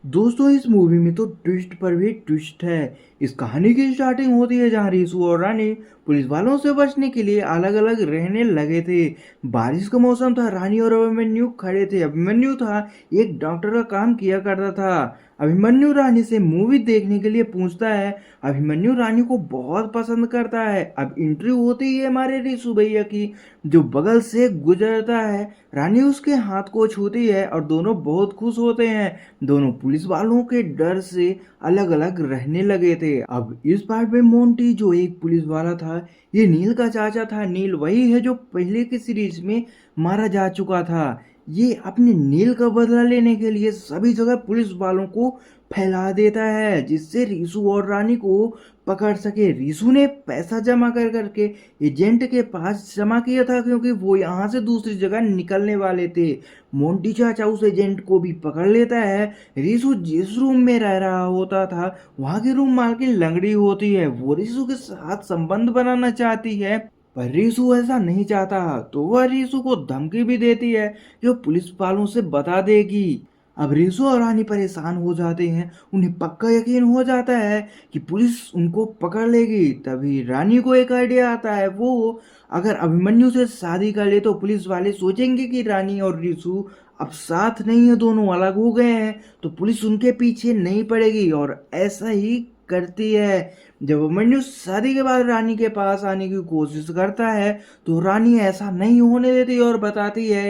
दोस्तों इस मूवी में तो ट्विस्ट पर भी ट्विस्ट है। इस कहानी की स्टार्टिंग होती है जहाँ रिसु और रानी पुलिस वालों से बचने के लिए अलग अलग रहने लगे थे। बारिश का मौसम था। रानी और अभिमन्यु खड़े थे। अभिमन्यु था एक डॉक्टर का काम किया करता था। अभिमन्यु रानी से मूवी देखने के लिए पूछता है। अभिमन्यु रानी को बहुत पसंद करता है। अब एंट्री होती है हमारे रिसु भैया की, जो बगल से गुजरता है। रानी उसके हाथ को छूती है और दोनों बहुत खुश होते हैं। दोनों पुलिस वालों के डर से अलग अलग रहने लगे थे। अब इस पार्ट में मोंटी जो एक पुलिस वाला था, ये नील का चाचा था। नील वही है जो पहले की सीरीज में मारा जा चुका था। ये अपने नील का बदला लेने के लिए सभी जगह पुलिस वालों को फैला देता है, जिससे रिसु और रानी को पकड़ सके। रिसु ने पैसा जमा कर करके एजेंट के पास जमा किया था, क्योंकि वो यहाँ से दूसरी जगह निकलने वाले थे। मोंटी चाचा उस एजेंट को भी पकड़ लेता है। रिसु जिस रूम में रह रहा होता था, वहाँ की रूम मालकिन लंगड़ी होती है। वो रिसु के साथ संबंध बनाना चाहती है, पर रिसु ऐसा नहीं चाहता। तो वह रिसु को धमकी भी देती है जो पुलिस वालों से बता देगी। अब रिसु और रानी परेशान हो जाते हैं। उन्हें पक्का यकीन हो जाता है कि पुलिस उनको पकड़ लेगी। तभी रानी को एक आइडिया आता है। वो अगर अभिमन्यु से शादी कर ले तो पुलिस वाले सोचेंगे कि रानी और रिसु अब साथ नहीं है, दोनों अलग हो गए हैं, तो पुलिस उनके पीछे नहीं पड़ेगी और ऐसा ही करती है। जब अभिमन्यु शादी के बाद रानी के पास आने की कोशिश करता है, तो रानी ऐसा नहीं होने देती और बताती है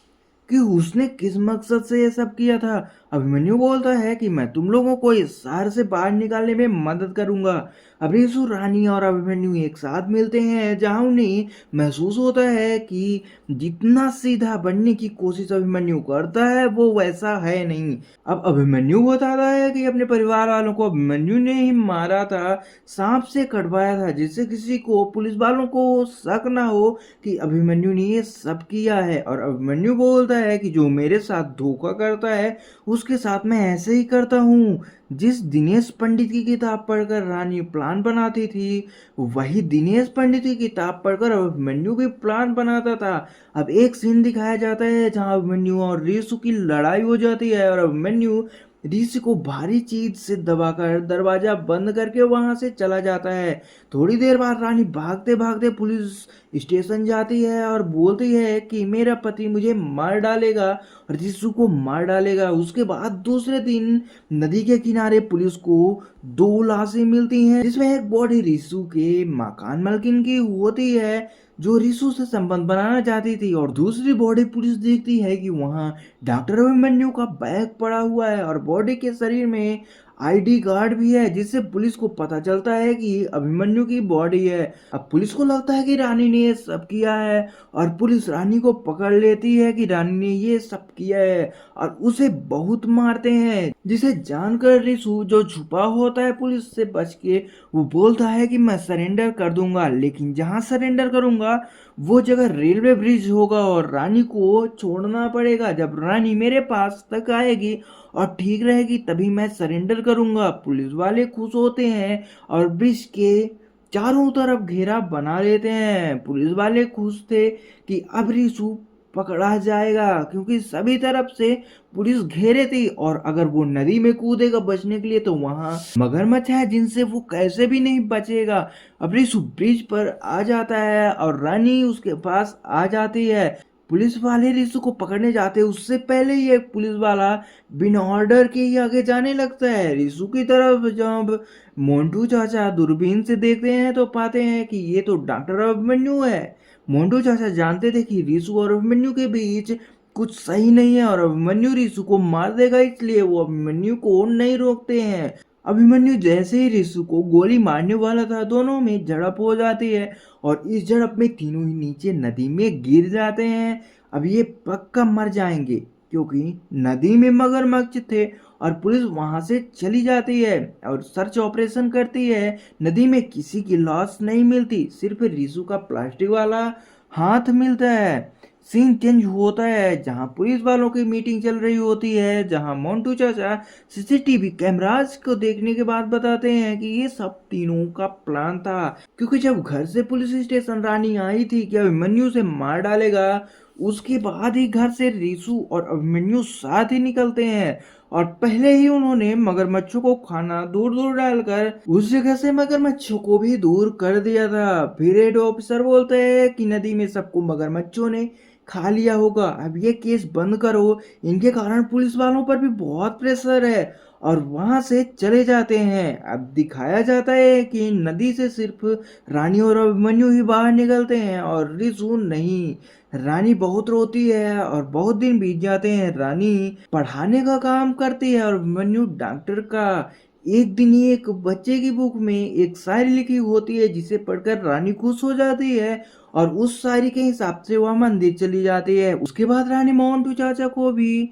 कि उसने किस मकसद से ये सब किया था। अभिमन्यु बोलता है कि मैं तुम लोगों को इस शहर से बाहर निकालने में मदद करूंगा। अब रिसु, रानी और अभिमन्यु एक साथ मिलते हैं, जहां उन्हें महसूस होता है कि जितना सीधा बनने की कोशिश अभिमन्यु करता है वो वैसा है नहीं। अब अभिमन्यु बताता है कि अपने परिवार वालों को अभिमन्यु ने ही मारा था, सांप से कटवाया था, जिससे किसी को, पुलिस वालों को शक ना हो कि अभिमन्यु ने ये सब किया है। और अभिमन्यु बोलता है कि जो मेरे साथ धोखा करता है उसके साथ मैं ऐसे ही करता हूँ। जिस दिनेश पंडित की किताब पढ़कर रानी प्लान बनाती थी, वही दिनेश पंडित की किताब पढ़कर अभिमन्यु भी प्लान बनाता था। अब एक सीन दिखाया जाता है जहां अभिमन्यु और रीसु की लड़ाई हो जाती है और अभिमन्यु ऋषि को भारी चीज से दबाकर दरवाजा बंद करके वहां से चला जाता है। थोड़ी देर बाद रानी भागते भागते पुलिस स्टेशन जाती है और बोलती है कि मेरा पति मुझे मार डालेगा और रिसु को मार डालेगा। उसके बाद दूसरे दिन नदी के किनारे पुलिस को दो लाशें मिलती हैं, जिसमें एक बॉडी रिसु के मकान मालकिन की होती है जो रिसु से संबंध बनाना चाहती थी, और दूसरी बॉडी पुलिस देखती है कि वहां डॉक्टर अभिमन्यु का बैग पड़ा हुआ है और बॉडी के शरीर में आईडी कार्ड भी है, जिससे पुलिस को पता चलता है कि अभिमन्यु की बॉडी है। अब पुलिस को लगता है कि रानी ने ये सब किया है और पुलिस रानी को पकड़ लेती है कि रानी ने ये सब किया है और उसे बहुत मारते हैं, जिसे जानकर रिसु, जो छुपा होता है पुलिस से बच के, वो बोलता है कि मैं सरेंडर कर दूंगा, लेकिन जहां सरेंडर करूंगा वो जगह रेलवे ब्रिज होगा और रानी को छोड़ना पड़ेगा। जब रानी मेरे पास तक आएगी और ठीक रहेगी तभी मैं सरेंडर करूंगा। पुलिस वाले खुश होते हैं और ब्रिज के चारों तरफ घेरा बना लेते हैं। पुलिस वाले खुश थे कि अब रिसु पकड़ा जाएगा, क्योंकि सभी तरफ से पुलिस घेरे थी और अगर वो नदी में कूदेगा बचने के लिए तो वहां मगरमच्छ है जिनसे वो कैसे भी नहीं बचेगा। अब रिसु ब्रिज पर आ जाता है और रानी उसके पास आ जाती है। पुलिस वाले रिसु को पकड़ने जाते हैं, उससे पहले ही एक पुलिस वाला बिना ऑर्डर के ही आगे जाने लगता है रिसु की तरफ। जब मोंटू चाचा दूरबीन से देखते हैं तो पाते हैं कि ये तो डॉक्टर अभिमन्यु है। मोंटू चाचा जानते थे कि रिसु और अभिमन्यु के बीच कुछ सही नहीं है और अभिमन्यु रिसु को मार देगा, इसलिए वो अभिमन्यु को नहीं रोकते हैं। अभिमन्यु जैसे ही रिसु को गोली मारने वाला था, दोनों में झड़प हो जाती है और इस झड़प में तीनों ही नीचे नदी में गिर जाते हैं। अब ये पक्का मर जाएंगे, क्योंकि नदी में मगरमच्छ थे और पुलिस वहां से चली जाती है और सर्च ऑपरेशन करती है। नदी में किसी की लाश नहीं मिलती, सिर्फ रिसु का प्लास्टिक वाला हाथ मिलता है। सीन चेंज होता है जहां पुलिस वालों की मीटिंग चल रही होती है, जहां मोंटू चाचा सीसीटीवी कैमरास को देखने के बाद बताते हैं कि ये सब तीनों का प्लान था, क्योंकि जब घर से पुलिस स्टेशन रानी आई थी कि अभिमन्यु से मार डालेगा, उसके बाद ही घर से रीसू और अभिमन्यु साथ ही निकलते हैं और पहले ही उन्होंने मगरमच्छों को खाना दूर दूर डालकर उस जगह से मगरमच्छों को भी दूर कर दिया था। फिर हेड ऑफिसर बोलते हैं कि नदी में सबको मगरमच्छों ने खा लिया होगा, अब ये केस बंद करो, इनके कारण पुलिस वालों पर भी बहुत प्रेशर है। और वहां से चले जाते हैं। अब दिखाया जाता है कि नदी से सिर्फ रानी और अभिमन्यु ही बाहर निकलते हैं और रिसू नहीं। रानी बहुत रोती है और बहुत दिन बीत जाते हैं। रानी पढ़ाने का काम करती है और अभिमन्यु डॉक्टर का। एक दिन ही एक बच्चे की बुक में एक शायरी लिखी होती है जिसे पढ़कर रानी खुश हो जाती है और उस शायरी के हिसाब से वह मंदिर चली जाती है। उसके बाद रानी मोहंतू चाचा को भी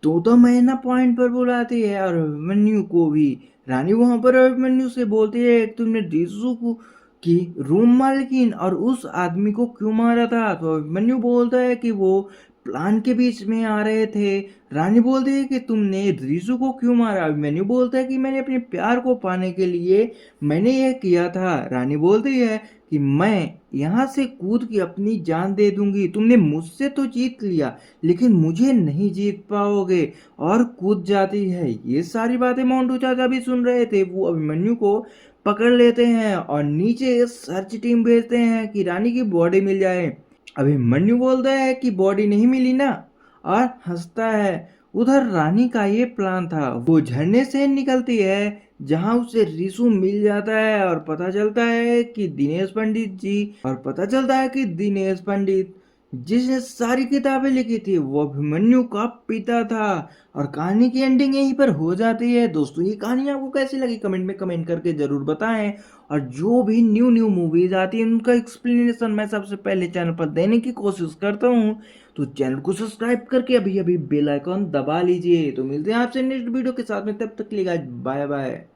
तो मैना पॉइंट पर बुलाती है और अभिमन्यु को भी। रानी वहां पर अभिमन्यु से बोलती है कि तुमने रीसू को की रूम मालकिन और उस आदमी को क्यों मारा था। तो अभिमन्यु बोलता है कि वो प्लान के बीच में आ रहे थे। रानी बोलती है कि तुमने रीसू को क्यों मारा। अभिमन्यु बोलता है कि मैंने अपने प्यार को पाने के लिए मैंने ये किया था। रानी बोलती है कि मैं यहाँ से कूद के अपनी जान दे दूंगी, तुमने मुझसे तो जीत लिया लेकिन मुझे नहीं जीत पाओगे, और कूद जाती है। ये सारी बातें मोंटू चाचा भी सुन रहे थे। वो अभिमन्यु को पकड़ लेते हैं और नीचे सर्च टीम भेजते हैं कि रानी की बॉडी मिल जाए। अभिमन्यु बोलता है कि बॉडी नहीं मिली ना, और हंसता है। उधर रानी का ये प्लान था। वो झरने से निकलती है जहां उसे रिसू मिल जाता है और पता चलता है कि दिनेश पंडित जिसने सारी किताबें लिखी थी वो अभिमन्यु का पिता था। और कहानी की एंडिंग यहीं पर हो जाती है। दोस्तों, ये कहानी आपको कैसी लगी कमेंट में कमेंट करके जरूर बताएं। और जो भी न्यू न्यू मूवीज आती हैं उनका एक्सप्लेनेशन मैं सबसे पहले चैनल पर देने की कोशिश करता हूँ। तो चैनल को सब्सक्राइब करके अभी अभी बेल आइकॉन दबा लीजिए। तो मिलते हैं आपसे नेक्स्ट वीडियो के साथ में, तब तक के लिए गाइस बाय बाय।